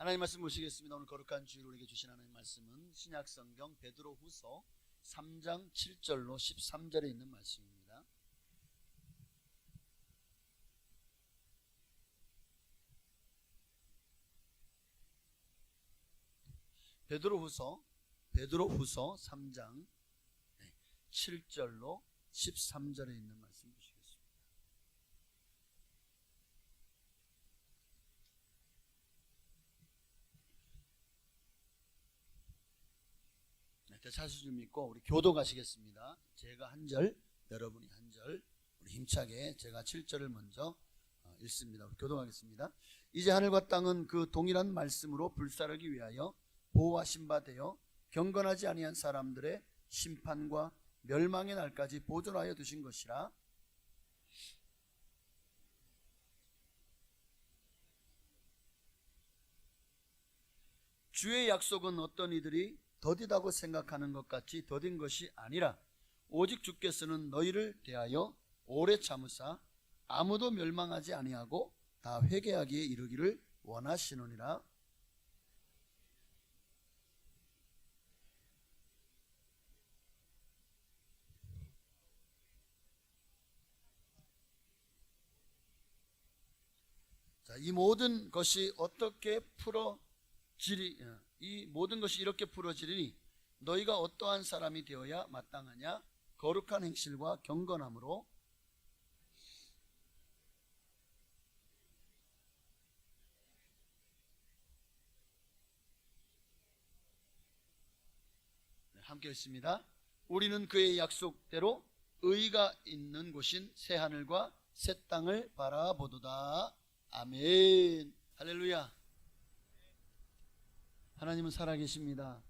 하나님 말씀 보시겠습니다. 오늘 거룩한 주일 우리에게 주신 하나님 말씀은 신약성경 베드로후서 3장 7절로 13절에 있는 말씀입니다. 베드로후서 3장 7절로 13절에 있는 말씀 보시겠습니다. 자수 좀 읽고 우리 교도 가시겠습니다. 제가 한 절, 여러분이 한 절, 우리 힘차게 제가 7절을 먼저 읽습니다. 우리 교도 가겠습니다. 이제 하늘과 땅은 그 동일한 말씀으로 불사르기 위하여 보호하신 바 되어 경건하지 아니한 사람들의 심판과 멸망의 날까지 보존하여 두신 것이라. 주의 약속은 어떤 이들이 더디다고 생각하는 것 같이 더딘 것이 아니라 오직 주께서는 너희를 대하여 오래 참으사 아무도 멸망하지 아니하고 다 회개하기에 이르기를 원하시느니라. 자, 이 모든 것이 어떻게 이 모든 것이 이렇게 풀어지리니 너희가 어떠한 사람이 되어야 마땅하냐? 거룩한 행실과 경건함으로 함께 읽습니다. 우리는 그의 약속대로 의가 있는 곳인 새 하늘과 새 땅을 바라보도다. 아멘. 할렐루야. 하나님은 살아계십니다.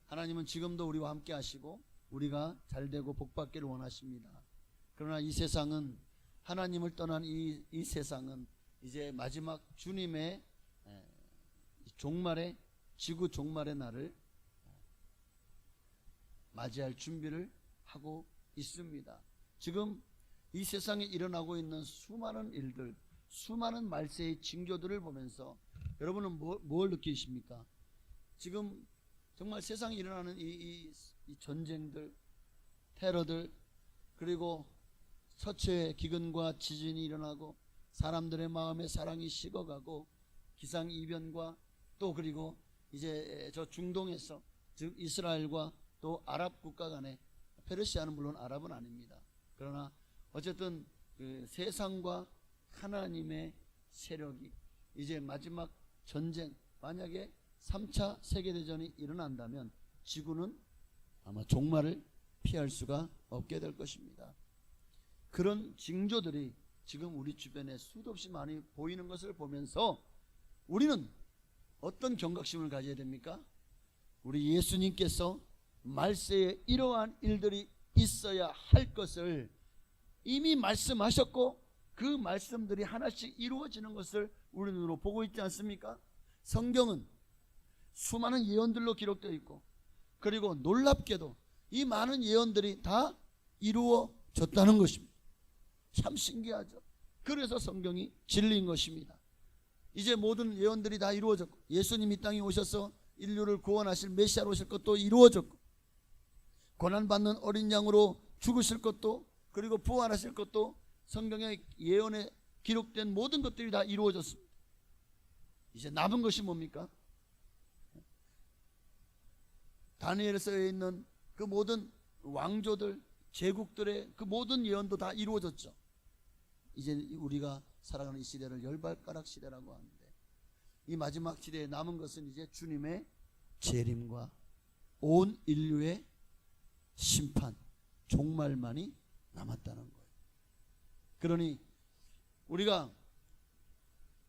하나님은 지금도 우리와 함께 하시고 우리가 잘되고 복받기를 원하십니다. 그러나 이 세상은, 하나님을 떠난 이 세상은 이제 마지막 주님의 종말의, 지구 종말의 날을 맞이할 준비를 하고 있습니다. 지금 이 세상에 일어나고 있는 수많은 일들, 수많은 말세의 징조들을 보면서 여러분은 뭘 느끼십니까? 지금 정말 세상에 일어나는 이 전쟁들, 테러들, 그리고 서초에 기근과 지진이 일어나고 사람들의 마음에 사랑이 식어가고 기상이변과 또 그리고 이제 저 중동에서, 즉 이스라엘과 또 아랍 국가 간에, 페르시아는 물론 아랍은 아닙니다. 그러나 어쨌든 그 세상과 하나님의 세력이 이제 마지막 전쟁, 만약에 3차 세계대전이 일어난다면 지구는 아마 종말을 피할 수가 없게 될 것입니다. 그런 징조들이 지금 우리 주변에 수도 없이 많이 보이는 것을 보면서 우리는 어떤 경각심을 가져야 됩니까? 우리 예수님께서 말세에 이러한 일들이 있어야 할 것을 이미 말씀하셨고 그 말씀들이 하나씩 이루어지는 것을 우리 눈으로 보고 있지 않습니까? 성경은 수많은 예언들로 기록되어 있고, 그리고 놀랍게도 이 많은 예언들이 다 이루어졌다는 것입니다. 참 신기하죠. 그래서 성경이 진리인 것입니다. 이제 모든 예언들이 다 이루어졌고, 예수님이 땅에 오셔서 인류를 구원하실 메시아로 오실 것도 이루어졌고, 고난받는 어린 양으로 죽으실 것도, 그리고 부활하실 것도 성경의 예언에 기록된 모든 것들이 다 이루어졌습니다. 이제 남은 것이 뭡니까? 다니엘서에 있는 그 모든 왕조들, 제국들의 그 모든 예언도 다 이루어졌죠. 이제 우리가 살아가는 이 시대를 열발가락 시대라고 하는데, 이 마지막 시대에 남은 것은 이제 주님의 재림과 온 인류의 심판, 종말만이 남았다는 거예요. 그러니 우리가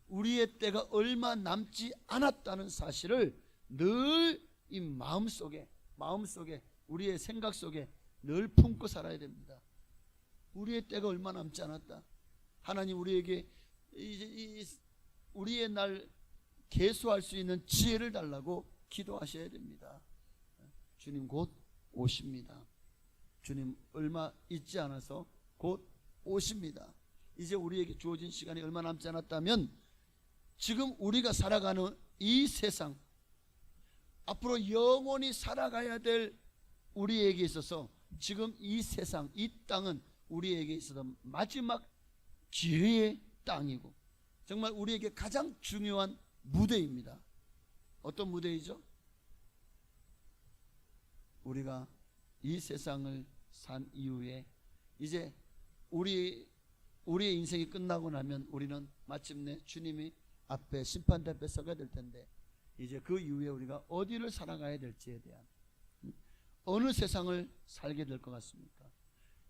우리의 때가 얼마 남지 않았다는 사실을 늘 이 마음속에 우리의 생각 속에 늘 품고 살아야 됩니다. 우리의 때가 얼마 남지 않았다. 하나님 우리에게 우리의 날 계수할 수 있는 지혜를 달라고 기도하셔야 됩니다. 주님 곧 오십니다. 주님 얼마 있지 않아서 곧 오십니다. 이제 우리에게 주어진 시간이 얼마 남지 않았다면 지금 우리가 살아가는 이 세상, 앞으로 영원히 살아가야 될 우리에게 있어서 지금 이 세상, 이 땅은 우리에게 있어서 마지막 기회의 땅이고 정말 우리에게 가장 중요한 무대입니다. 어떤 무대이죠? 우리가 이 세상을 산 이후에 이제 우리의 인생이 끝나고 나면 우리는 마침내 주님이 앞에 심판대 앞에 서게 될 텐데 이제 그 이후에 우리가 어디를 살아가야 될지에 대한 어느 세상을 살게 될 것 같습니까?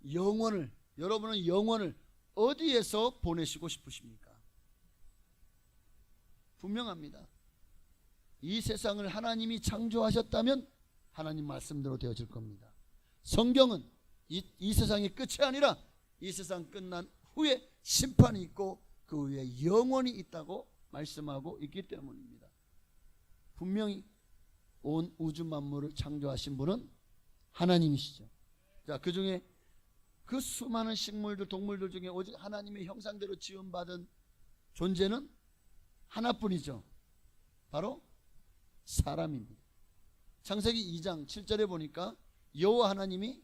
여러분은 영혼을 어디에서 보내시고 싶으십니까? 분명합니다. 이 세상을 하나님이 창조하셨다면 하나님 말씀대로 되어질 겁니다. 성경은 이 세상이 끝이 아니라 이 세상 끝난 후에 심판이 있고 그 후에 영원이 있다고 말씀하고 있기 때문입니다. 분명히 온 우주 만물을 창조하신 분은 하나님이시죠. 자, 그 중에 그 수많은 식물들, 동물들 중에 오직 하나님의 형상대로 지음받은 존재는 하나뿐이죠. 바로 사람입니다. 창세기 2장 7절에 보니까 여호와 하나님이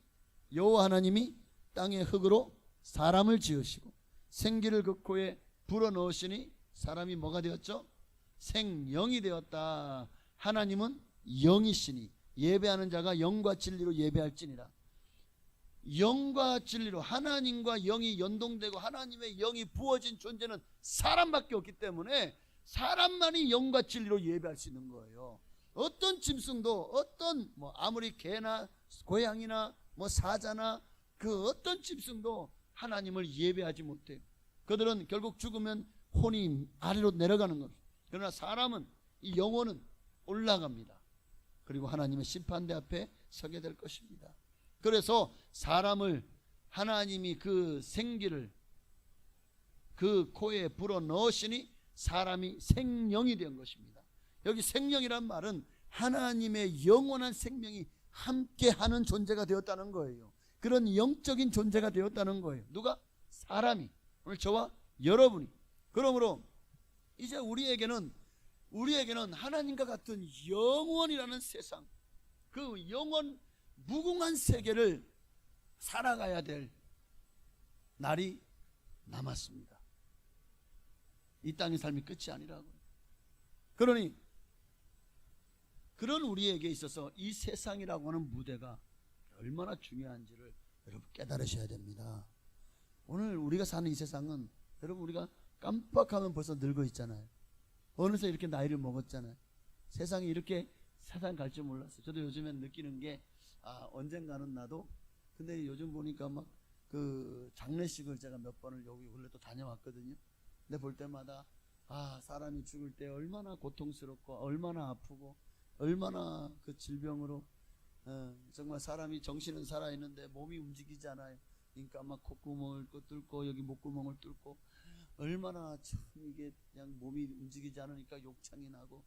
땅의 흙으로 사람을 지으시고 생기를 그 코에 불어넣으시니 사람이 뭐가 되었죠? 생영이 되었다. 하나님은 영이시니 예배하는 자가 영과 진리로 예배할지니라. 영과 진리로 하나님과 영이 연동되고 하나님의 영이 부어진 존재는 사람밖에 없기 때문에 사람만이 영과 진리로 예배할 수 있는 거예요. 어떤 짐승도 어떤 아무리 개나 고양이나 사자나 그 어떤 짐승도 하나님을 예배하지 못해요. 그들은 결국 죽으면 혼이 아래로 내려가는 겁니다. 그러나 사람은 이 영혼은 올라갑니다. 그리고 하나님의 심판대 앞에 서게 될 것입니다. 그래서 사람을 하나님이 그 생기를 그 코에 불어 넣으시니 사람이 생명이 된 것입니다. 여기 생명이란 말은 하나님의 영원한 생명이 함께하는 존재가 되었다는 거예요. 그런 영적인 존재가 되었다는 거예요. 누가? 사람이. 오늘 저와 여러분이. 그러므로 이제 우리에게는 하나님과 같은 영원이라는 세상, 그 영원 무궁한 세계를 살아가야 될 날이 남았습니다. 이 땅의 삶이 끝이 아니라고요. 그러니 그런 우리에게 있어서 이 세상이라고 하는 무대가 얼마나 중요한지를 여러분 깨달으셔야 됩니다. 오늘 우리가 사는 이 세상은 여러분 우리가 깜빡하면 벌써 늙어 있잖아요. 어느새 이렇게 나이를 먹었잖아요. 세상이 이렇게 세상 갈 줄 몰랐어요. 저도 요즘엔 느끼는 게 언젠가는 나도 근데 요즘 보니까 막 그 장례식을 제가 몇 번을 여기 원래 또 다녀왔거든요. 근데 볼 때마다 사람이 죽을 때 얼마나 고통스럽고 얼마나 아프고 얼마나 그 질병으로 정말 사람이 정신은 살아있는데 몸이 움직이지 않아요. 그러니까 막 콧구멍을 뚫고 여기 목구멍을 뚫고 얼마나 참 이게 그냥 몸이 움직이지 않으니까 욕창이 나고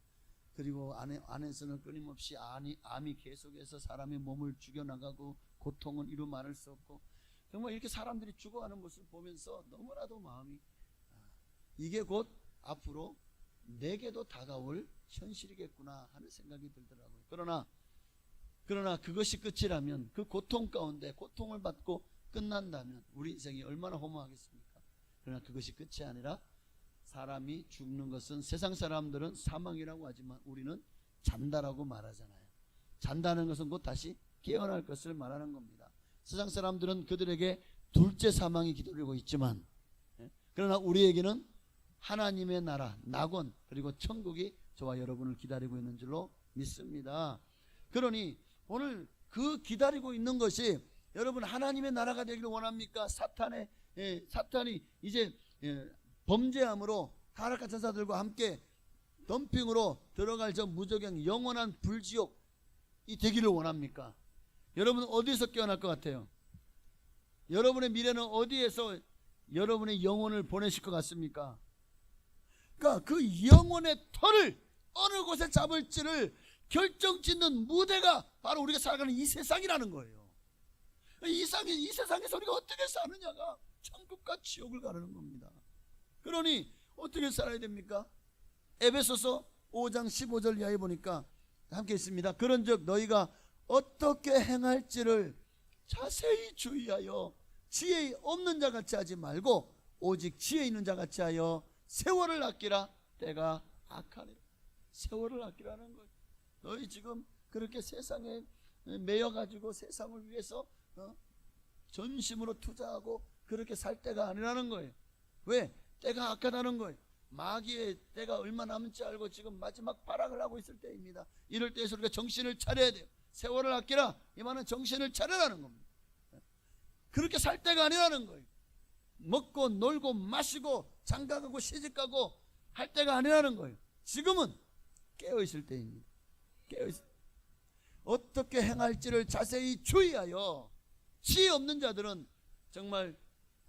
그리고 안에서는 끊임없이 암이 계속해서 사람의 몸을 죽여나가고 고통은 이루 말할 수 없고 정말 이렇게 사람들이 죽어가는 모습을 보면서 너무나도 마음이 이게 곧 앞으로 내게도 다가올 현실이겠구나 하는 생각이 들더라고요. 그러나 그것이 끝이라면 그 고통 가운데 고통을 받고 끝난다면 우리 인생이 얼마나 허무하겠습니까? 그러나 그것이 끝이 아니라 사람이 죽는 것은 세상 사람들은 사망이라고 하지만 우리는 잔다라고 말하잖아요. 잔다는 것은 곧 다시 깨어날 것을 말하는 겁니다. 세상 사람들은 그들에게 둘째 사망이 기다리고 있지만 그러나 우리에게는 하나님의 나라, 낙원 그리고 천국이 저와 여러분을 기다리고 있는 줄로 믿습니다. 그러니 오늘 그 기다리고 있는 것이 여러분 하나님의 나라가 되기를 원합니까? 사탄이 이제 범죄함으로 타락한 천사들과 함께 덤핑으로 들어갈 저 무저경 영원한 불지옥이 되기를 원합니까? 여러분은 어디에서 깨어날 것 같아요? 여러분의 미래는 어디에서 여러분의 영혼을 보내실 것 같습니까? 그러니까 그 영혼의 터를 어느 곳에 잡을지를 결정짓는 무대가 바로 우리가 살아가는 이 세상이라는 거예요. 이 세상에서 우리가 어떻게 사느냐가 천국과 지옥을 가르는 겁니다. 그러니 어떻게 살아야 됩니까? 에베소서 5장 15절 이하에 보니까 함께 있습니다. 그런즉 너희가 어떻게 행할지를 자세히 주의하여 지혜 없는 자 같이 하지 말고 오직 지혜 있는 자 같이 하여 세월을 아끼라. 때가 악하니라. 세월을 아끼라는 거예요. 너희 지금 그렇게 세상에 매여가지고 세상을 위해서 전심으로 투자하고 그렇게 살 때가 아니라는 거예요. 왜? 때가 악하다는 거예요. 마귀의 때가 얼마 남지 알고 지금 마지막 발악을 하고 있을 때입니다. 이럴 때에서 우리가 정신을 차려야 돼요. 세월을 아끼라. 이 말은 정신을 차려라는 겁니다. 그렇게 살 때가 아니라는 거예요. 먹고 놀고 마시고 장가가고 시집가고 할 때가 아니라는 거예요. 지금은 깨어있을 때입니다. 깨어있을 때. 어떻게 행할지를 자세히 주의하여. 지혜 없는 자들은 정말,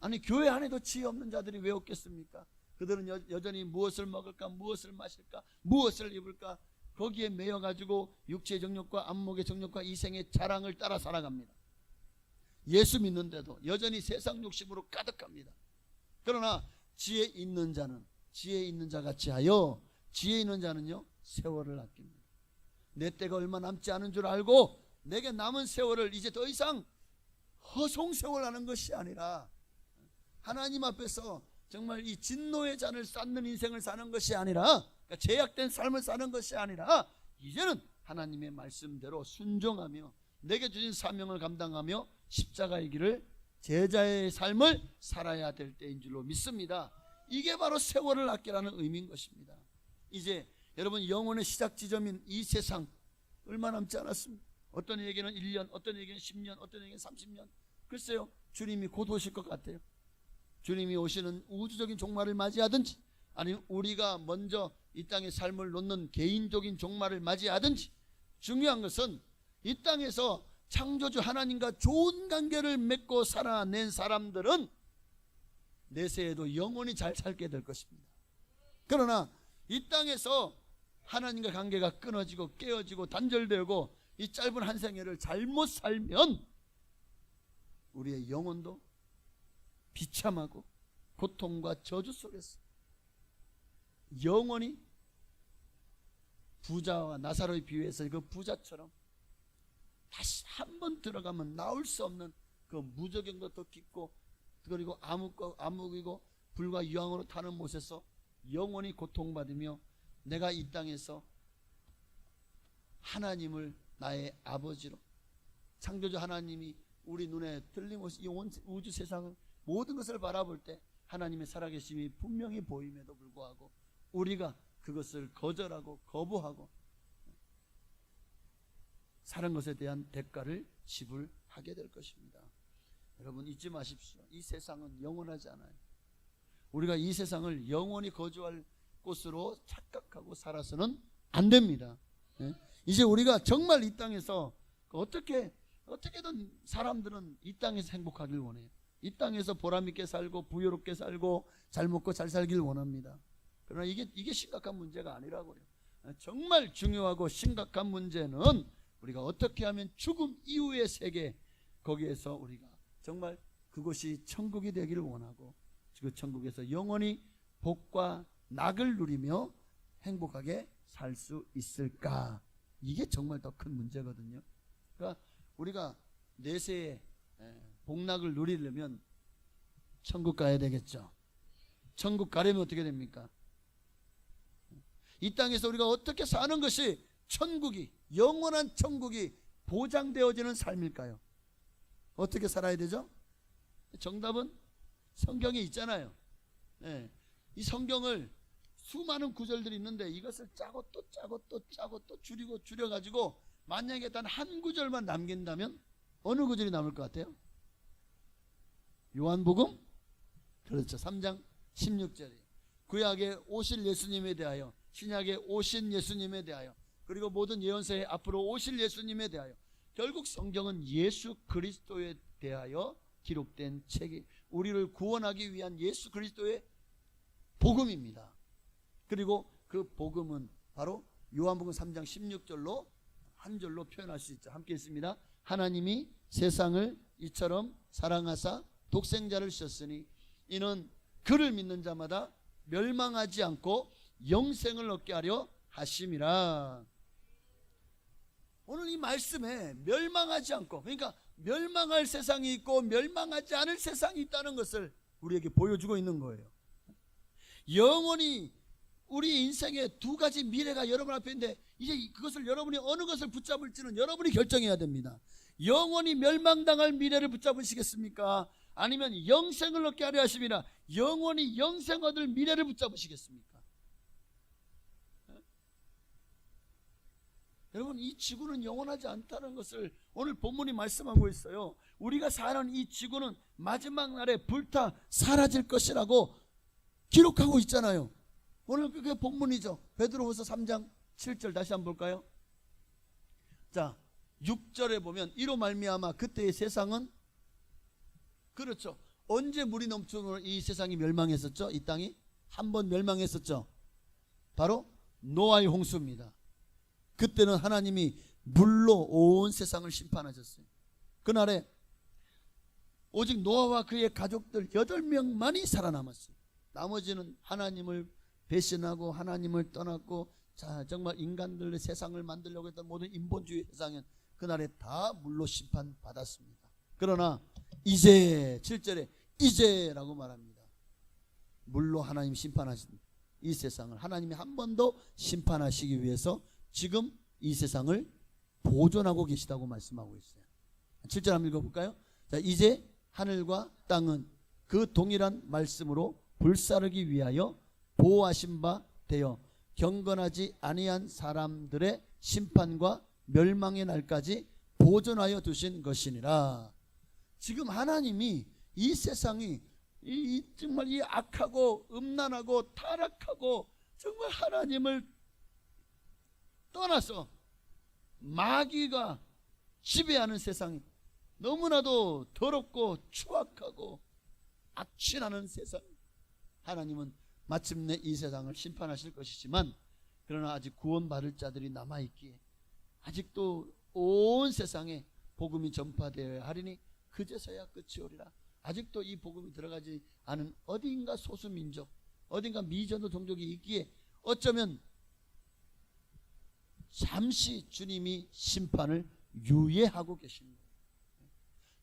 아니 교회 안에도 지혜 없는 자들이 왜 없겠습니까? 그들은 여전히 무엇을 먹을까, 무엇을 마실까, 무엇을 입을까, 거기에 매여가지고 육체의 정욕과 안목의 정욕과 이생의 자랑을 따라 살아갑니다. 예수 믿는데도 여전히 세상 욕심으로 가득합니다. 그러나 지혜 있는 자는 지혜 있는 자 같이 하여, 지혜 있는 자는요 세월을 아낍니다. 내 때가 얼마 남지 않은 줄 알고 내게 남은 세월을 이제 더 이상 허송세월하는 것이 아니라 하나님 앞에서 정말 이 진노의 잔을 쌓는 인생을 사는 것이 아니라, 그러니까 제약된 삶을 사는 것이 아니라 이제는 하나님의 말씀대로 순종하며 내게 주신 사명을 감당하며 십자가의 길을, 제자의 삶을 살아야 될 때인 줄로 믿습니다. 이게 바로 세월을 아끼라는 의미인 것입니다. 이제 여러분 영혼의 시작 지점인 이 세상 얼마 남지 않았습니다. 어떤 얘기는 1년, 어떤 얘기는 10년, 어떤 얘기는 30년. 글쎄요, 주님이 곧 오실 것 같아요. 주님이 오시는 우주적인 종말을 맞이하든지, 아니면 우리가 먼저 이 땅의 삶을 놓는 개인적인 종말을 맞이하든지, 중요한 것은 이 땅에서 창조주 하나님과 좋은 관계를 맺고 살아낸 사람들은 내세에도 영원히 잘 살게 될 것입니다. 그러나 이 땅에서 하나님과 관계가 끊어지고 깨어지고 단절되고 이 짧은 한 생애를 잘못 살면 우리의 영혼도 비참하고 고통과 저주 속에서 영원히, 부자와 나사로의 비유에서 그 부자처럼 다시 한번 들어가면 나올 수 없는 그 무저경도 더 깊고, 그리고 암흑이고 불과 유황으로 타는 못에서 영원히 고통받으며, 내가 이 땅에서 하나님을 나의 아버지로, 창조주 하나님이 우리 눈에 틀림없이 이 온 우주 세상을 모든 것을 바라볼 때 하나님의 살아계심이 분명히 보임에도 불구하고 우리가 그것을 거절하고 거부하고 사는 것에 대한 대가를 지불하게 될 것입니다. 여러분 잊지 마십시오. 이 세상은 영원하지 않아요. 우리가 이 세상을 영원히 거주할 곳으로 착각하고 살아서는 안 됩니다. 이제 우리가 정말 이 땅에서 어떻게든 사람들은 이 땅에서 행복하길 원해요. 이 땅에서 보람있게 살고 부유롭게 살고 잘 먹고 잘 살길 원합니다. 그러나 이게 심각한 문제가 아니라고요. 정말 중요하고 심각한 문제는 우리가 어떻게 하면 죽음 이후의 세계, 거기에서 우리가 정말 그곳이 천국이 되기를 원하고 그 천국에서 영원히 복과 낙을 누리며 행복하게 살 수 있을까? 이게 정말 더 큰 문제거든요. 그러니까 우리가 내세에 복락을 누리려면 천국 가야 되겠죠. 천국 가려면 어떻게 됩니까? 이 땅에서 우리가 어떻게 사는 것이 천국이, 영원한 천국이 보장되어지는 삶일까요? 어떻게 살아야 되죠? 정답은 성경에 있잖아요. 이 성경을 수많은 구절들이 있는데 이것을 짜고 또 짜고 또 짜고 또 줄이고 줄여가지고 만약에 단 한 구절만 남긴다면 어느 구절이 남을 것 같아요? 요한복음? 그렇죠. 3장 16절이 구약에 오실 예수님에 대하여, 신약에 오신 예수님에 대하여, 그리고 모든 예언서에 앞으로 오실 예수님에 대하여, 결국 성경은 예수 그리스도에 대하여 기록된 책이 우리를 구원하기 위한 예수 그리스도의 복음입니다. 그리고 그 복음은 바로 요한복음 3장 16절로 한 절로 표현할 수 있죠. 함께 있습니다. 하나님이 세상을 이처럼 사랑하사 독생자를 주셨으니 이는 그를 믿는 자마다 멸망하지 않고 영생을 얻게 하려 하심이라. 오늘 이 말씀에 멸망하지 않고, 그러니까 멸망할 세상이 있고 멸망하지 않을 세상이 있다는 것을 우리에게 보여주고 있는 거예요. 영원히 우리 인생에 두 가지 미래가 여러분 앞에 있는데, 이제 그것을 여러분이 어느 것을 붙잡을지는 여러분이 결정해야 됩니다. 영원히 멸망당할 미래를 붙잡으시겠습니까? 아니면 영생을 얻게 하려 하심이라 영원히 영생 얻을 미래를 붙잡으시겠습니까? 여러분, 이 지구는 영원하지 않다는 것을 오늘 본문이 말씀하고 있어요. 우리가 사는 이 지구는 마지막 날에 불타 사라질 것이라고 기록하고 있잖아요. 오늘 그게 본문이죠. 베드로후서 3장 7절 다시 한번 볼까요? 자, 6절에 보면 이로 말미암아 그때의 세상은, 그렇죠, 언제 물이 넘쳐서 이 세상이 멸망했었죠? 이 땅이 한 번 멸망했었죠. 바로 노아의 홍수입니다. 그때는 하나님이 물로 온 세상을 심판하셨어요. 그날에 오직 노아와 그의 가족들 8명만이 살아남았어요. 나머지는 하나님을 배신하고 하나님을 떠났고, 자, 정말 인간들의 세상을 만들려고 했던 모든 인본주의 세상은 그날에 다 물로 심판받았습니다. 그러나 이제 7절에 이제라고 말합니다. 물로 하나님 심판하신 이 세상을 하나님이 한 번 더 심판하시기 위해서 지금 이 세상을 보존하고 계시다고 말씀하고 있어요. 7절 한번 읽어볼까요? 자, 이제 하늘과 땅은 그 동일한 말씀으로 불사르기 위하여 보호하신 바 되어 경건하지 아니한 사람들의 심판과 멸망의 날까지 보존하여 두신 것이니라. 지금 하나님이 이 세상이 정말 이 악하고 음란하고 타락하고 정말 하나님을 떠나서 마귀가 지배하는 세상이, 너무나도 더럽고 추악하고 악취나는 세상, 하나님은 마침내 이 세상을 심판하실 것이지만, 그러나 아직 구원받을 자들이 남아있기에 아직도 온 세상에 복음이 전파되어야 하리니 그제서야 끝이 오리라. 아직도 이 복음이 들어가지 않은 어딘가 소수민족, 어딘가 미전도 종족이 있기에 어쩌면 잠시 주님이 심판을 유예하고 계십니다.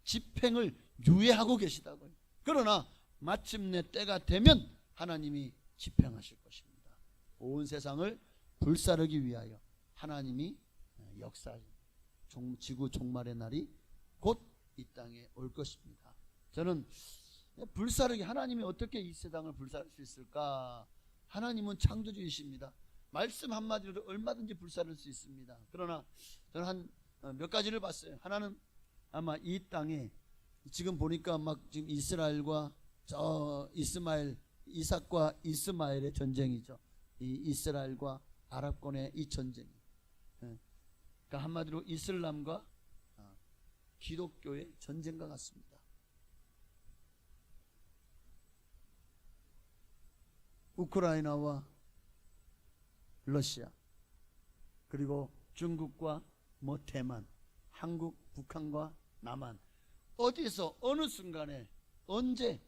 집행을 유예하고 계시다고요. 그러나 마침내 때가 되면 하나님이 집행하실 것입니다. 온 세상을 불사르기 위하여 하나님이 역사하신 지구 종말의 날이 곧 이 땅에 올 것입니다. 저는 불사르기, 하나님이 어떻게 이 세상을 불사를 수 있을까? 하나님은 창조주이십니다. 말씀 한마디로도 얼마든지 불사를 수 있습니다. 그러나 저는 한 몇 가지를 봤어요. 하나는 아마 이 땅에 지금 보니까 막 지금 이스라엘과 이삭과 이스마엘의 전쟁이죠. 이 이스라엘과 아랍권의 이 전쟁. 그러니까 한마디로 이슬람과 기독교의 전쟁과 같습니다. 우크라이나와 러시아, 그리고 중국과 대만, 한국, 북한과 남한, 어디서 어느 순간에 언제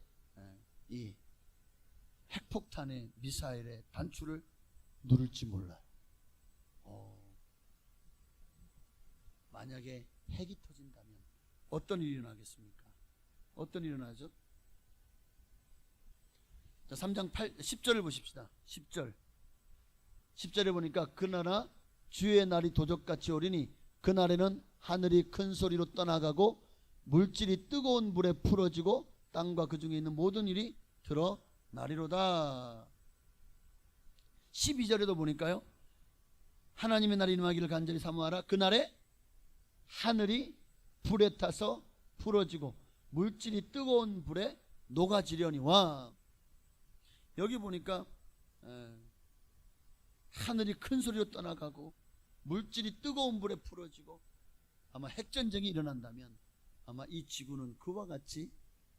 이 핵폭탄의 미사일의 단추를 누를지 몰라요. 만약에 핵이 터진다면 어떤 일이 일어나겠습니까? 어떤 일이 일어나죠? 자, 3장 10절을 보십시다. 10절에 보니까 그나라 주의 날이 도적같이 오리니 그날에는 하늘이 큰 소리로 떠나가고 물질이 뜨거운 불에 풀어지고 땅과 그 중에 있는 모든 일이 드러나리로다. 12절에도 보니까요, 하나님의 날이 임하기를 간절히 사모하라. 그날에 하늘이 불에 타서 풀어지고 물질이 뜨거운 불에 녹아지려니와. 여기 보니까 하늘이 큰 소리로 떠나가고 물질이 뜨거운 불에 풀어지고, 아마 핵전쟁이 일어난다면 아마 이 지구는 그와 같이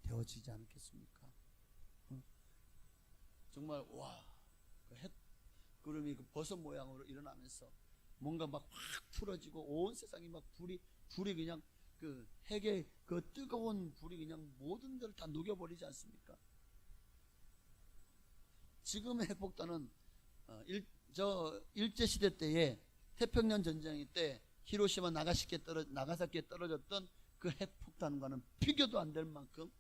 되어지지 않겠습니까? 정말 핵 구름이 그 버섯 모양으로 일어나면서 뭔가 막 확 풀어지고 온 세상이 막 불이 그냥 그 핵의 그 뜨거운 불이 그냥 모든 걸 다 녹여버리지 않습니까? 지금의 핵폭탄은 저 일제시대 때에 태평양 전쟁 때 히로시마 나가사키에 떨어졌던 그 핵폭탄과는 비교도 안 될 만큼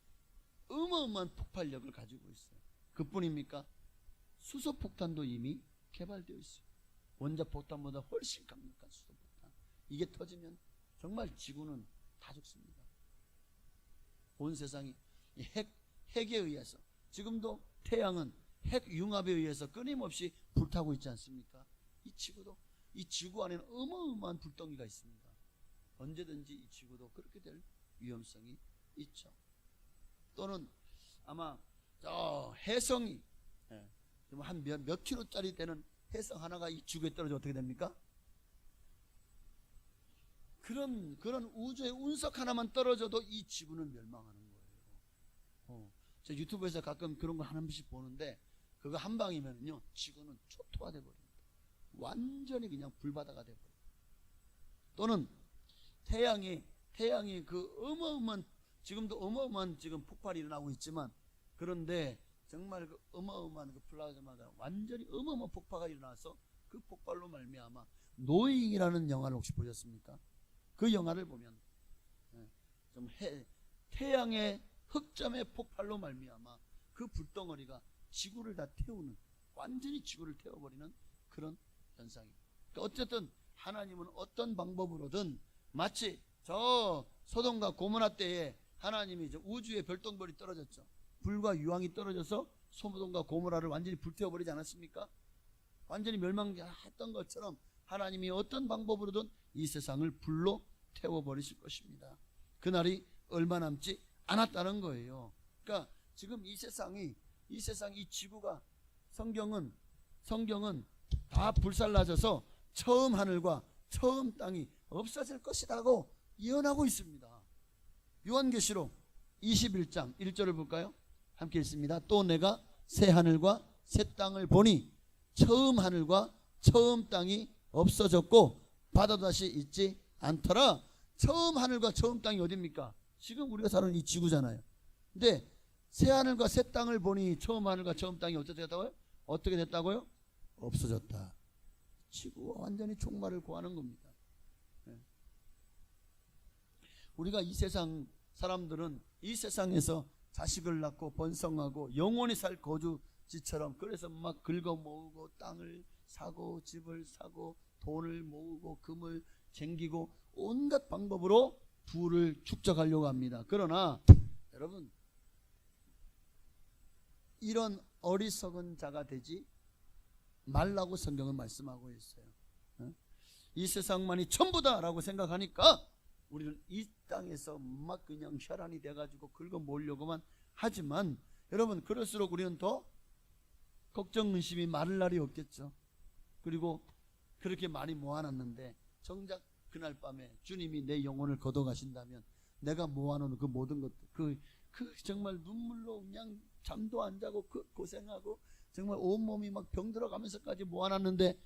어마어마한 폭발력을 가지고 있어요. 그뿐입니까? 수소폭탄도 이미 개발되어 있어요. 원자폭탄보다 훨씬 강력한 수소폭탄. 이게 터지면 정말 지구는 다 죽습니다. 온 세상이 핵에 의해서, 지금도 태양은 핵융합에 의해서 끊임없이 불타고 있지 않습니까? 이 지구 안에는 어마어마한 불덩이가 있습니다. 언제든지 이 지구도 그렇게 될 위험성이 있죠. 또는 아마 저 해성이 한 몇 킬로짜리 되는 해성 하나가 이 지구에 떨어져 어떻게 됩니까? 그런 우주의 운석 하나만 떨어져도 이 지구는 멸망하는 거예요. 저 유튜브에서 가끔 그런 거 한 번씩 보는데, 그거 한 방이면요 지구는 초토화돼 버립니다. 완전히 그냥 불바다가 돼 버려요. 또는 태양이 그 어마어마한, 지금도 어마어마한 지금 폭발이 일어나고 있지만, 그런데 정말 그 어마어마한 그 플라즈마가 완전히 어마어마한 폭파가 일어나서 그 폭발로 말미암아 노잉이라는 영화를 혹시 보셨습니까? 그 영화를 보면 좀 태양의 흑점의 폭발로 말미암아 그 불덩어리가 지구를 다 태우는, 완전히 지구를 태워버리는 그런 현상입니다. 그러니까 어쨌든 하나님은 어떤 방법으로든, 마치 저 소돔과 고모라 때에 하나님이 저 우주에 별똥별이 떨어졌죠. 불과 유황이 떨어져서 소돔과 고모라를 완전히 불태워버리지 않았습니까? 완전히 멸망했던 것처럼 하나님이 어떤 방법으로든 이 세상을 불로 태워버리실 것입니다. 그날이 얼마 남지 않았다는 거예요. 그러니까 지금 이 지구가, 성경은 다 불살라져서 처음 하늘과 처음 땅이 없어질 것이라고 예언하고 있습니다. 요한계시록 21장 1절을 볼까요? 함께 읽습니다. 또 내가 새 하늘과 새 땅을 보니 처음 하늘과 처음 땅이 없어졌고 바다도 다시 있지 않더라. 처음 하늘과 처음 땅이 어디입니까? 지금 우리가 사는 이 지구잖아요. 근데 새 하늘과 새 땅을 보니 처음 하늘과 처음 땅이 어떻게 됐다고요? 없어졌다. 지구가 완전히 종말을 고하는 겁니다. 우리가 이 세상 사람들은 이 세상에서 자식을 낳고 번성하고 영원히 살 거주지처럼, 그래서 막 긁어 모으고 땅을 사고 집을 사고 돈을 모으고 금을 쟁기고 온갖 방법으로 부를 축적하려고 합니다. 그러나 여러분, 이런 어리석은 자가 되지 말라고 성경은 말씀하고 있어요. 이 세상만이 전부다라고 생각하니까 우리는 이 땅에서 막 그냥 혈안이 돼가지고 긁어 모으려고만 하지만, 여러분 그럴수록 우리는 더 걱정 의심이 마를 날이 없겠죠. 그리고 그렇게 많이 모아놨는데 정작 그날 밤에 주님이 내 영혼을 걷어가신다면 내가 모아놓은 그 모든 것들, 그 정말 눈물로 그냥 잠도 안 자고 그 고생하고 정말 온몸이 막 병들어가면서까지 모아놨는데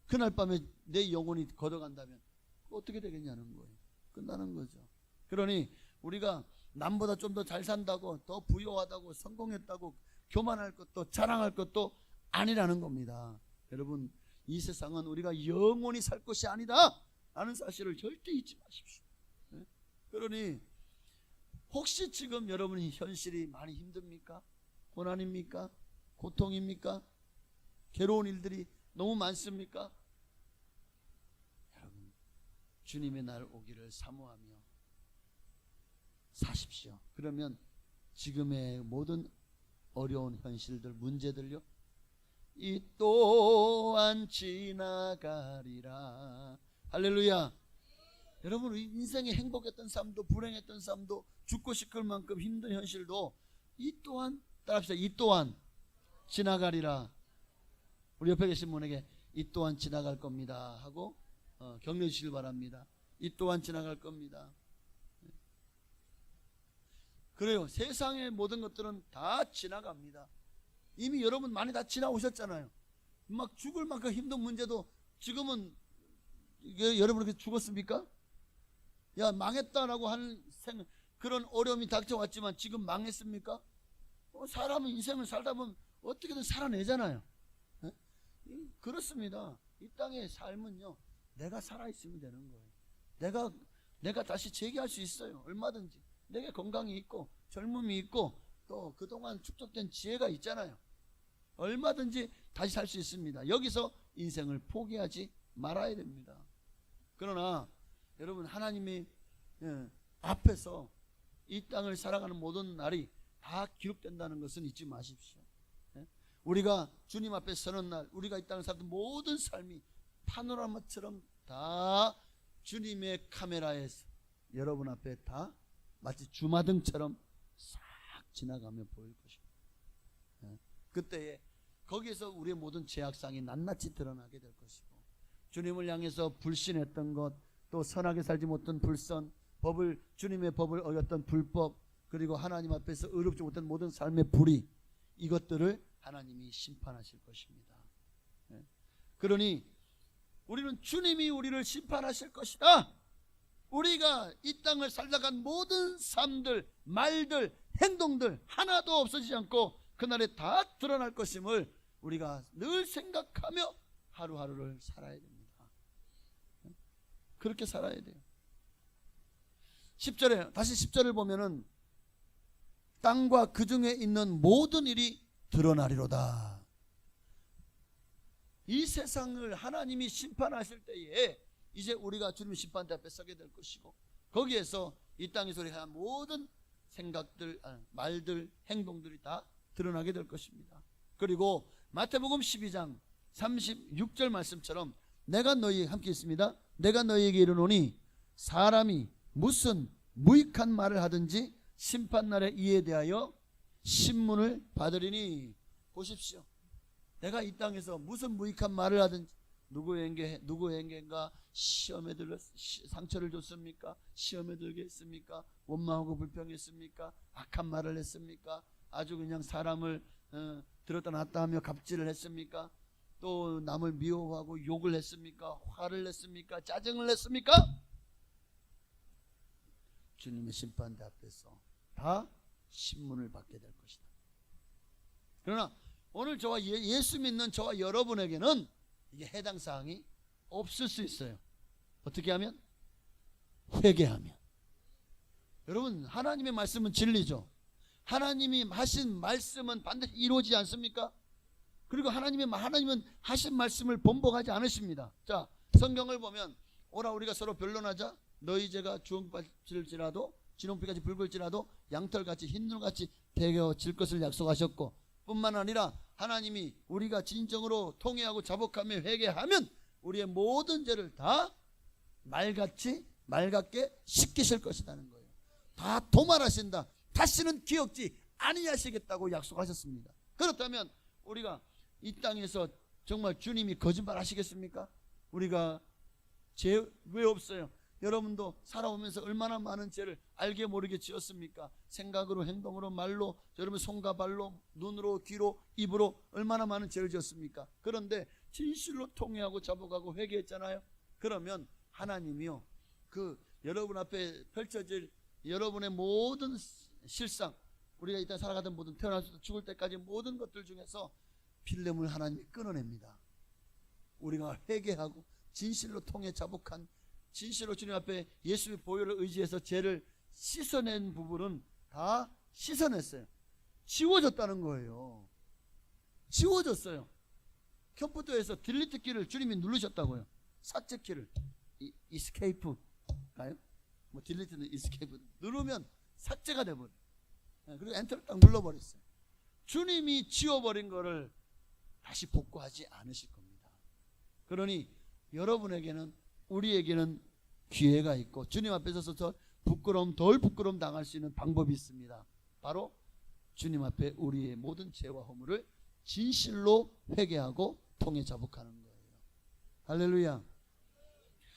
그날 밤에 내 영혼이 걷어간다면 어떻게 되겠냐는 거예요. 끝나는 거죠. 그러니 우리가 남보다 좀 더 잘 산다고, 더 부유하다고, 성공했다고 교만할 것도 자랑할 것도 아니라는 겁니다. 여러분, 이 세상은 우리가 영원히 살 것이 아니다 라는 사실을 절대 잊지 마십시오. 그러니 혹시 지금 여러분이 현실이 많이 힘듭니까? 고난입니까? 고통입니까? 괴로운 일들이 너무 많습니까? 여러분, 주님의 날 오기를 사모하며 사십시오. 그러면 지금의 모든 어려운 현실들, 문제들요, 이 또한 지나가리라. 할렐루야. 여러분, 우리 인생에 행복했던 삶도 불행했던 삶도 죽고 싶을 만큼 힘든 현실도 이 또한, 따라합시다. 이 또한 지나가리라. 우리 옆에 계신 분에게 이 또한 지나갈 겁니다 하고 격려해 주시길 바랍니다. 이 또한 지나갈 겁니다. 그래요. 세상의 모든 것들은 다 지나갑니다. 이미 여러분 많이 다 지나오셨잖아요. 막 죽을 만큼 힘든 문제도 지금은, 여러분 그렇게 죽었습니까? 야, 망했다라고 하는 그런 어려움이 닥쳐왔지만 지금 망했습니까? 사람은 인생을 살다 보면 어떻게든 살아내잖아요. 그렇습니다. 이 땅의 삶은요, 내가 살아있으면 되는 거예요. 내가 다시 재기할 수 있어요. 얼마든지. 내게 건강이 있고 젊음이 있고 또 그동안 축적된 지혜가 있잖아요. 얼마든지 다시 살 수 있습니다. 여기서 인생을 포기하지 말아야 됩니다. 그러나 여러분, 하나님이 앞에서 이 땅을 살아가는 모든 날이 다 기록된다는 것은 잊지 마십시오. 우리가 주님 앞에 서는 날, 우리가 이 땅을 살던 모든 삶이 파노라마처럼 다 주님의 카메라에서 여러분 앞에 다 마치 주마등처럼 싹 지나가며 보일 것입니다. 그때에 거기에서 우리의 모든 죄악상이 낱낱이 드러나게 될 것이고, 주님을 향해서 불신했던 것, 또 선하게 살지 못한 불선, 주님의 법을 어겼던 불법, 그리고 하나님 앞에서 의롭지 못한 모든 삶의 불의, 이것들을 하나님이 심판하실 것입니다. 그러니 우리는 주님이 우리를 심판하실 것이다. 우리가 이 땅을 살다간 모든 삶들, 말들, 행동들 하나도 없어지지 않고 그날에 다 드러날 것임을 우리가 늘 생각하며 하루하루를 살아야 됩니다. 그렇게 살아야 돼요. 10절에 다시 10절을 보면은 땅과 그 중에 있는 모든 일이 드러나리로다. 이 세상을 하나님이 심판하실 때에 이제 우리가 주님의 심판대 앞에 서게 될 것이고, 거기에서 이 땅에서 우리가 한 모든 생각들, 말들, 행동들이 다 드러나게 될 것입니다. 그리고 마태복음 12장 36절 말씀처럼 내가 너희 함께 있습니다. 내가 너희에게 이르노니 사람이 무슨 무익한 말을 하든지 심판날에 이에 대하여 신문을 받으리니. 보십시오. 내가 이 땅에서 무슨 무익한 말을 하든지, 누구에게인가 시험에 들어 상처를 줬습니까? 시험에 들게 했습니까? 원망하고 불평했습니까? 악한 말을 했습니까? 아주 그냥 사람을 들었다 놨다 하며 갑질을 했습니까? 또 남을 미워하고 욕을 했습니까? 화를 냈습니까? 짜증을 냈습니까? 주님의 심판대 앞에서 다 신문을 받게 될 것이다. 그러나 오늘 저와 예수 믿는 저와 여러분에게는 이게 해당 사항이 없을 수 있어요. 어떻게 하면? 회개하면. 여러분, 하나님의 말씀은 진리죠. 하나님이 하신 말씀은 반드시 이루어지지 않습니까? 그리고 하나님은 하신 말씀을 번복하지 않으십니다. 자, 성경을 보면 오라 우리가 서로 변론하자. 너희 죄가 주홍빛일지라도 진홍빛같이 붉을지라도 양털같이 흰눈같이 되어질 것을 약속하셨고, 뿐만 아니라 하나님이 우리가 진정으로 통회하고 자복하며 회개하면 우리의 모든 죄를 다 맑게 씻기실 것이라는 거예요. 다 도말하신다. 다시는 기억지 아니하시겠다고 약속하셨습니다. 그렇다면 우리가 이 땅에서 정말 주님이 거짓말 하시겠습니까? 우리가 죄 왜 없어요? 여러분도 살아오면서 얼마나 많은 죄를 알게 모르게 지었습니까? 생각으로, 행동으로, 말로, 여러분 손과 발로, 눈으로, 귀로, 입으로 얼마나 많은 죄를 지었습니까? 그런데 진실로 통회하고 자복하고 회개했잖아요. 그러면 하나님이요, 그 여러분 앞에 펼쳐질 여러분의 모든 실상, 우리가 이따 살아가던 모든 태어나서 죽을 때까지 모든 것들 중에서 필름을 하나님이 끊어냅니다. 우리가 회개하고 진실로 통해 자복한, 진실로 주님 앞에 예수의 보혈을 의지해서 죄를 씻어낸 부분은 다 씻어냈어요. 지워졌다는 거예요. 지워졌어요. 컴퓨터에서 딜리트 키를 주님이 누르셨다고요. 삭제 키를, 이스케이프가요? 뭐 딜리트는 이스케이프 누르면 삭제가 돼버려요. 그리고 엔터를 딱 눌러버렸어요. 주님이 지워버린 거를 다시 복구하지 않으실 겁니다. 그러니 여러분에게는, 우리에게는 기회가 있고 주님 앞에 서서 덜 부끄러움 당할 수 있는 방법이 있습니다. 바로 주님 앞에 우리의 모든 죄와 허물을 진실로 회개하고 통해 자복하는 거예요. 할렐루야.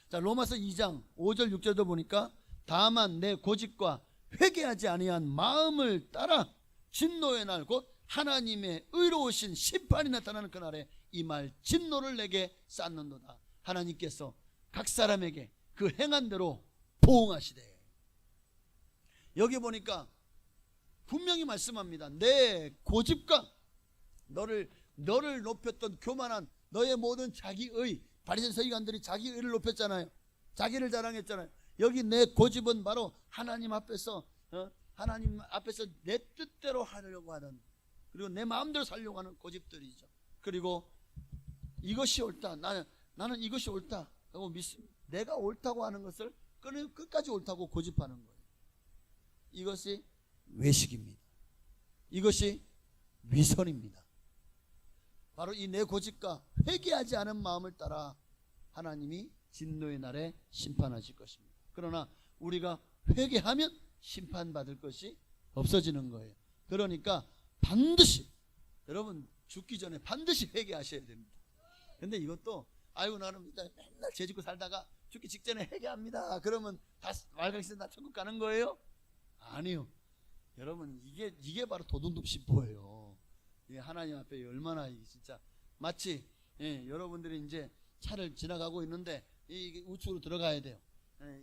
자, 로마서 2장 5절 6절도 보니까 다만 내 고집과 회개하지 아니한 마음을 따라 진노의 날 곧 하나님의 의로우신 심판이 나타나는 그날에 이 말 진노를 내게 쌓는도다. 하나님께서 각 사람에게 그 행한 대로 보응하시되. 여기 보니까 분명히 말씀합니다. 내 고집과 너를 높였던 교만한 너의 모든 자기의, 바리새인 서기관들이 자기의를 높였잖아요. 자기를 자랑했잖아요. 여기 내 고집은 바로 하나님 앞에서 내 뜻대로 하려고 하는, 그리고 내 마음대로 살려고 하는 고집들이죠. 그리고 이것이 옳다, 나는 이것이 옳다라고 믿습니다. 내가 옳다고 하는 것을 끝까지 옳다고 고집하는 거예요. 이것이 외식입니다. 이것이 위선입니다. 바로 이 내 고집과 회개하지 않은 마음을 따라 하나님이 진노의 날에 심판하실 것입니다. 그러나 우리가 회개하면 심판받을 것이 없어지는 거예요. 그러니까 반드시, 여러분 죽기 전에 반드시 회개하셔야 됩니다. 근데 이것도 아이고 나는 맨날 죄 짓고 살다가 죽기 직전에 회개합니다. 그러면 다 말강신 다 천국 가는 거예요? 아니요. 여러분 이게 바로 도둑놈 심보예요. 하나님 앞에 얼마나 진짜 마치 여러분들이 이제 차를 지나가고 있는데 이 우측으로 들어가야 돼요.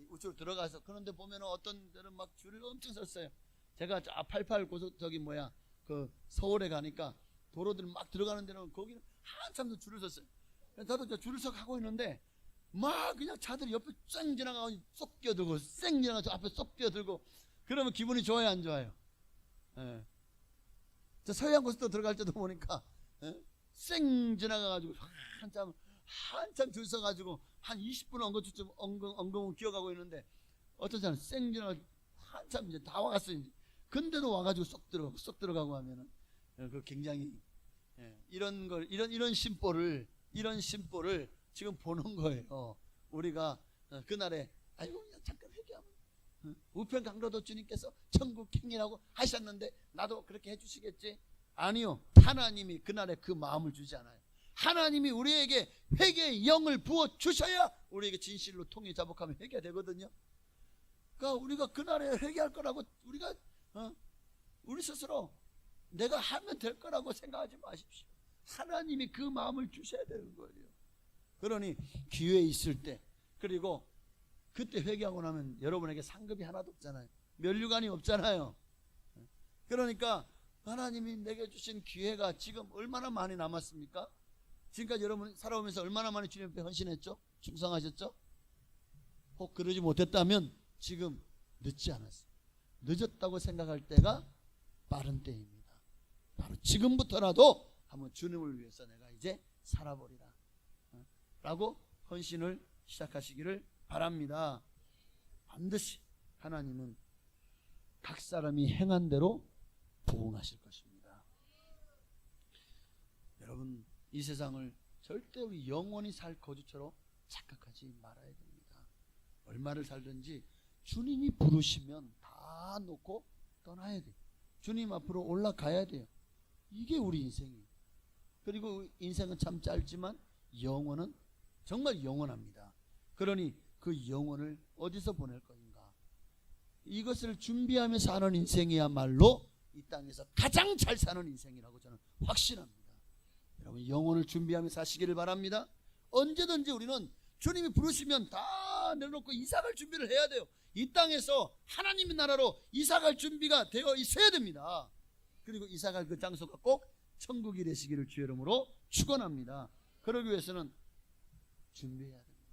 우측으로 들어가서, 그런데 보면 어떤 데는 막 줄을 엄청 섰어요. 제가 88 그 서울에 가니까 도로들 막 들어가는 데는 거기는 한참 더 줄을 섰어요. 저도 줄을 서 가고 있는데 막 그냥 차들이 옆에 쌩 지나가고 쏙 끼어들고 쌩 지나가서 앞에 쏙 끼어들고, 그러면 기분이 좋아요, 안 좋아요? 저 서해안 고속도로 들어갈 때도 보니까 쌩 지나가가지고 한참 줄 서가지고 한 20분 엉금엉금 기어가고 있는데 어떤 사람은 쌩 지나가지고 한참 이제 다 와갔어요. 근데도 와가지고 쏙 들어가고 하면은 그 굉장히 이런 심보를 지금 보는 거예요. 우리가 그날에 아이고 그냥 잠깐 회개하면 우편강로도 주님께서 천국 행이라고 하셨는데 나도 그렇게 해주시겠지? 아니요. 하나님이 그날에 그 마음을 주지 않아요. 하나님이 우리에게 회개의 영을 부어 주셔야 우리에게 진실로 통일 자복하면 회개가 되거든요. 그러니까 우리가 그날에 회개할 거라고 우리가 우리 스스로 내가 하면 될 거라고 생각하지 마십시오. 하나님이 그 마음을 주셔야 되는 거예요. 그러니 기회 있을 때, 그리고 그때 회개하고 나면 여러분에게 상급이 하나도 없잖아요. 면류관이 없잖아요. 그러니까 하나님이 내게 주신 기회가 지금 얼마나 많이 남았습니까? 지금까지 여러분 살아오면서 얼마나 많이 주님 앞에 헌신했죠? 충성하셨죠? 혹 그러지 못했다면 지금 늦지 않았어요. 늦었다고 생각할 때가 빠른 때입니다. 바로 지금부터라도 한번 주님을 위해서 내가 이제 살아버리라 라고 헌신을 시작하시기를 바랍니다. 반드시 하나님은 각 사람이 행한 대로 부응하실 것입니다. 여러분 이 세상을 절대 우리 영원히 살 거주처럼 착각하지 말아야 됩니다. 얼마를 살든지 주님이 부르시면 다 놓고 떠나야 돼요. 주님 앞으로 올라가야 돼요. 이게 우리 인생이에요. 그리고 인생은 참 짧지만 영원은 정말 영원합니다. 그러니 그 영혼을 어디서 보낼 것인가? 이것을 준비하며 사는 인생이야말로 이 땅에서 가장 잘 사는 인생이라고 저는 확신합니다. 여러분 영혼을 준비하며 사시기를 바랍니다. 언제든지 우리는 주님이 부르시면 다 내려놓고 이사갈 준비를 해야 돼요. 이 땅에서 하나님의 나라로 이사갈 준비가 되어 있어야 됩니다. 그리고 이사갈 그 장소가 꼭 천국이 되시기를 주의 이름으로 축원합니다. 그러기 위해서는 준비해야 됩니다.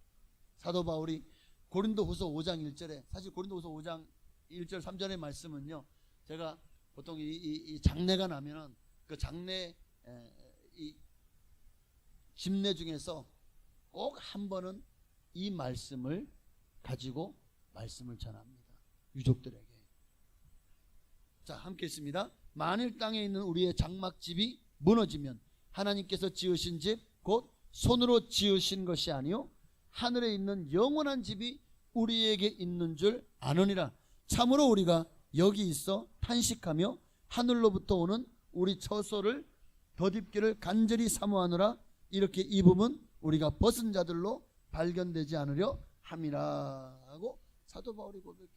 사도 바울이 고린도후서 5장 1절에, 사실 고린도후서 5장 1절 3절의 말씀은요, 제가 보통 이 장례가 나면은 그 장례 이 집례 중에서 꼭 한 번은 이 말씀을 가지고 말씀을 전합니다. 유족들에게. 자, 함께 있습니다. 만일 땅에 있는 우리의 장막집이 무너지면 하나님께서 지으신 집 곧 손으로 지으신 것이 아니요 하늘에 있는 영원한 집이 우리에게 있는 줄 아느니라. 참으로 우리가 여기 있어 탄식하며 하늘로부터 오는 우리 처소를 덧입기를 간절히 사모하느라 이렇게 입으면 우리가 벗은 자들로 발견되지 않으려 함이라 하고 사도 바울이 고백해요.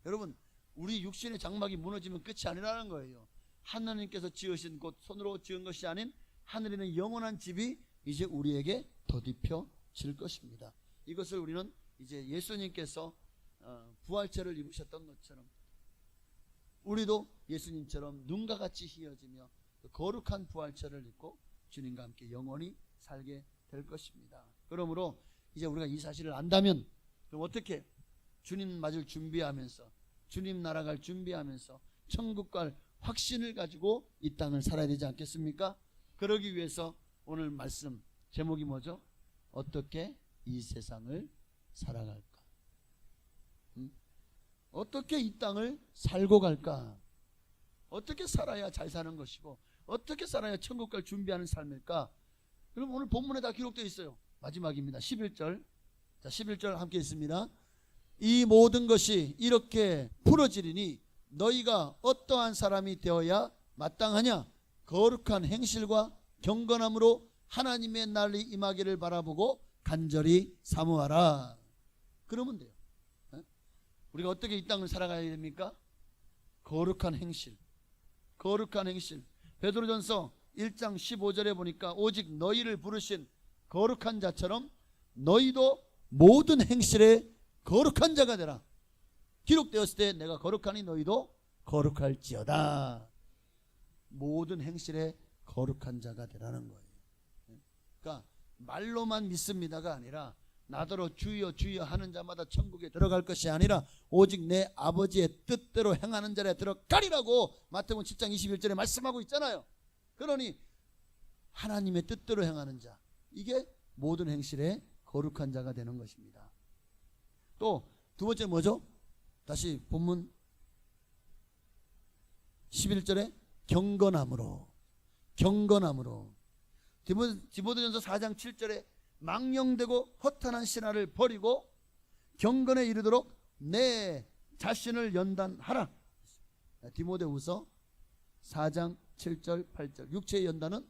여러분 우리 육신의 장막이 무너지면 끝이 아니라는 거예요. 하나님께서 지으신 곧 손으로 지은 것이 아닌 하늘에 있는 영원한 집이 이제 우리에게 덧입혀질 것입니다. 이것을 우리는 이제 예수님께서 부활체를 입으셨던 것처럼 우리도 예수님처럼 눈과 같이 희어지며 거룩한 부활체를 입고 주님과 함께 영원히 살게 될 것입니다. 그러므로 이제 우리가 이 사실을 안다면 그럼 어떻게 주님 맞을 준비하면서 주님 나라 갈 준비하면서 천국 갈 확신을 가지고 이 땅을 살아야 되지 않겠습니까? 그러기 위해서 오늘 말씀 제목이 뭐죠? 어떻게 이 세상을 살아갈까? 어떻게 이 땅을 살고 갈까? 어떻게 살아야 잘 사는 것이고 어떻게 살아야 천국 갈 준비하는 삶일까? 그럼 오늘 본문에 다 기록되어 있어요. 마지막입니다. 11절. 자, 11절 함께 있습니다. 이 모든 것이 이렇게 풀어지리니 너희가 어떠한 사람이 되어야 마땅하냐? 거룩한 행실과 경건함으로 하나님의 날이 임하기를 바라보고 간절히 사모하라. 그러면 돼요. 우리가 어떻게 이 땅을 살아가야 됩니까? 거룩한 행실. 거룩한 행실. 베드로전서 1장 15절에 보니까 오직 너희를 부르신 거룩한 자처럼 너희도 모든 행실에 거룩한 자가 되라. 기록되었을 때 내가 거룩하니 너희도 거룩할지어다. 모든 행실에 거룩한 자가 되라는 거예요. 그러니까 말로만 믿습니다가 아니라 나더러 주여 주여 하는 자마다 천국에 들어갈 것이 아니라 오직 내 아버지의 뜻대로 행하는 자에 들어가리라고 마태복음 10장 21절에 말씀하고 있잖아요. 그러니 하나님의 뜻대로 행하는 자, 이게 모든 행실에 거룩한 자가 되는 것입니다. 또 두 번째 뭐죠? 다시 본문 11절에 경건함으로 디모데전서 4장 7절에 망령되고 허탄한 신화를 버리고 경건에 이르도록 내 자신을 연단하라. 디모데후서 4장 7절 8절. 육체의 연단은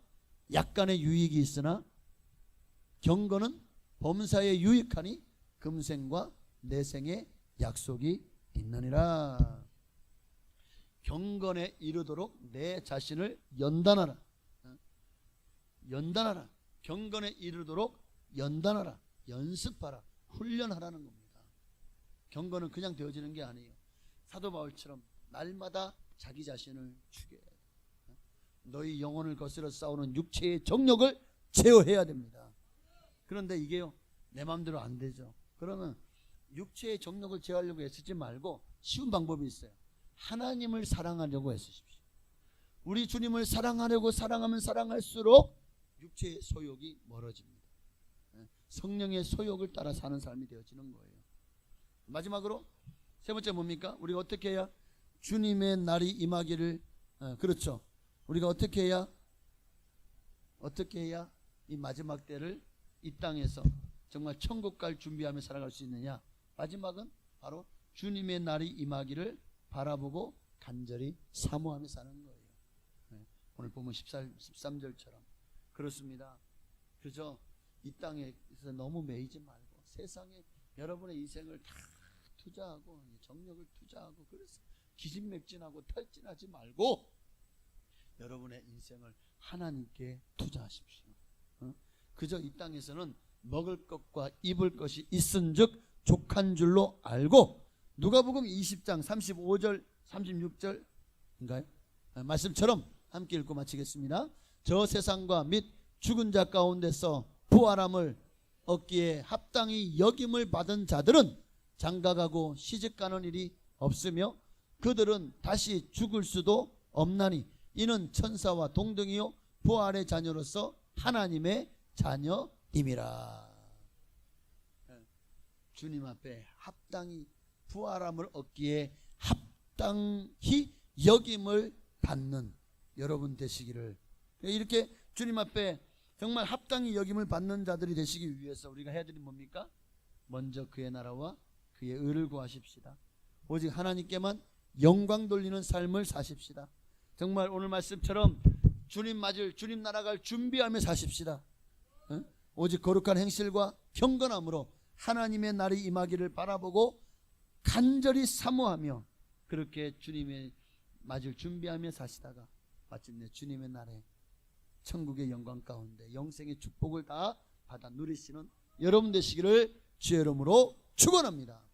약간의 유익이 있으나 경건은 범사에 유익하니 금생과 내생의 약속이 있느니라. 경건에 이르도록 내 자신을 연단하라. 연단하라. 경건에 이르도록 연단하라. 연습하라. 훈련하라는 겁니다. 경건은 그냥 되어지는 게 아니에요. 사도 바울처럼 날마다 자기 자신을 죽여야 돼. 너희 영혼을 거스려 싸우는 육체의 정욕을 제어해야 됩니다. 그런데 이게요, 내 마음대로 안 되죠. 그러면 육체의 정욕을 제어하려고 애쓰지 말고 쉬운 방법이 있어요. 하나님을 사랑하려고 애쓰십시오. 우리 주님을 사랑하려고 사랑하면 사랑할수록 육체의 소욕이 멀어집니다. 성령의 소욕을 따라 사는 삶이 되어지는 거예요. 마지막으로 세 번째 뭡니까? 우리가 어떻게 해야 주님의 날이 임하기를, 그렇죠. 우리가 어떻게 해야 이 마지막 때를 이 땅에서 정말 천국 갈 준비하며 살아갈 수 있느냐? 마지막은 바로 주님의 날이 임하기를 바라보고 간절히 사모하며 사는 거예요. 오늘 보면 13절처럼 그렇습니다. 그저 이 땅에서 너무 매이지 말고 세상에 여러분의 인생을 다 투자하고 정력을 투자하고 그래서 기진맥진하고 탈진하지 말고 여러분의 인생을 하나님께 투자하십시오. 그저 이 땅에서는 먹을 것과 입을 것이 있은즉 족한 줄로 알고 누가복음 20장 35절 36절인가요? 말씀처럼 함께 읽고 마치겠습니다. 저 세상과 및 죽은 자 가운데서 부활함을 얻기에 합당히 여김을 받은 자들은 장가가고 시집가는 일이 없으며 그들은 다시 죽을 수도 없나니 이는 천사와 동등이요 부활의 자녀로서 하나님의 자녀임이라. 주님 앞에 합당히 부활함을 얻기에 합당히 여김을 받는 여러분 되시기를, 이렇게 주님 앞에 정말 합당히 여김을 받는 자들이 되시기 위해서 우리가 해야 되는 뭡니까? 먼저 그의 나라와 그의 의를 구하십시다. 오직 하나님께만 영광 돌리는 삶을 사십시다. 정말 오늘 말씀처럼 주님 맞을 주님 나라 갈 준비하며 사십시다. 오직 거룩한 행실과 경건함으로 하나님의 날이 임하기를 바라보고 간절히 사모하며 그렇게 주님의 맞을 준비하며 사시다가 마침내 주님의 날에 천국의 영광 가운데 영생의 축복을 다 받아 누리시는 여러분 되시기를 주의 이름으로 축원합니다.